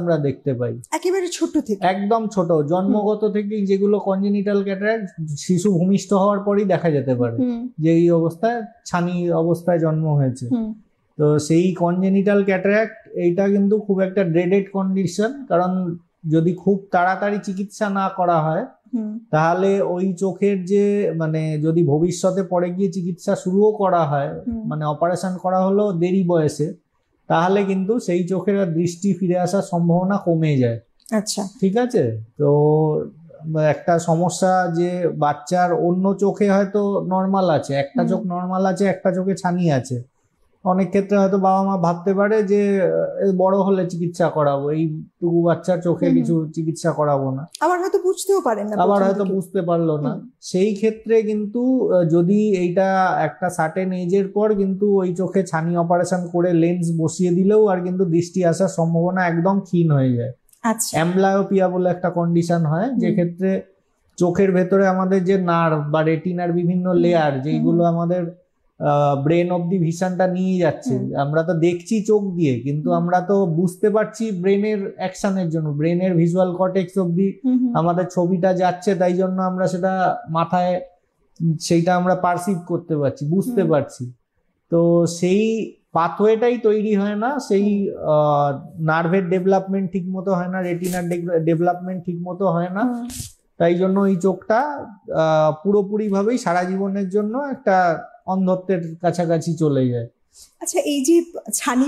আমরা দেখতে পাই একেবারে ছোট থেকে, একদম ছোট জন্মগত থেকেই, যেগুলো কনজেনিটাল ক্যাটারাক্ট শিশু ভূমিষ্ঠ হওয়ার পরই দেখা যেতে পারে যে এই অবস্থায় ছানি অবস্থায় জন্ম হয়েছে। তো সেই কনজেনিটাল ক্যাটারাক্ট এইটা কিন্তু খুব একটা ড্রেডেড কন্ডিশন, কারণ যদি খুব তাড়াতাড়ি চিকিৎসা না করা হয় তাহলে ওই চোখের যে মানে যদি ভবিষ্যতে পরে গিয়ে চিকিৎসা শুরুও করা হয়, মানে অপারেশন করা হলো দেরি বয়সে, তাহলে কিন্তু সেই চোখের দৃষ্টি ফিরে আসার সম্ভাবনা কমে যায়। আচ্ছা, ঠিক আছে। তো একটা সমস্যা যে বাচ্চার অন্য চোখে হয়তো নর্মাল আছে, একটা চোখ নর্মাল আছে, একটা চোখে ছানি আছে। অনেক ক্ষেত্রে হয়তো বাবা মা ভাবতে পারে যে বড় হলে চিকিৎসা করাবো, এইটুকু বাচ্চার চোখে কিছু চিকিৎসা করাবো না, আবার হয়তো বুঝতেও পারেন না, আবার হয়তো বুঝতে পারলো না। সেই ক্ষেত্রে কিন্তু যদি এইটা একটা সার্টেন এজের পর কিন্তু ওই চোখে ছানি অপারেশন করে লেন্স বসিয়ে দিলেও আর কিন্তু দৃষ্টি আসার সম্ভাবনা একদম ক্ষীণ হয়ে যায়। আচ্ছা, অ্যামব্লায়োপিয়া বলে একটা কন্ডিশন হয়, যে ক্ষেত্রে চোখের ভেতরে আমাদের যে নার্ভ বা রেটিনার বিভিন্ন লেয়ার যেগুলো আমাদের ব্রেন অব্দি ভিশনটা নিয়ে যাচ্ছে, আমরা তো দেখছি চোখ দিয়ে, কিন্তু আমরা তো বুঝতে পারছি ব্রেনের অ্যাকশনের জন্য, ব্রেনের ভিজুয়াল কর্টেক্স অব্দি আমাদের ছবিটা যাচ্ছে, তাই জন্য আমরা সেটা মাথায় সেইটা আমরা পারসিভ করতে পারছি, বুঝতে পারছি। তো সেই পাথওয়েটাই তৈরি হয় না, সেই নার্ভের ডেভেলপমেন্ট ঠিক মতো হয় না, রেটিনার ডেভেলপমেন্ট ঠিক মতো হয় না, তাই জন্য এই চোখটা পুরোপুরি ভাবেই সারা জীবনের জন্য একটা অন্ধত্বের কাছাকাছি চলে যায়। আচ্ছা, এই যে ছানি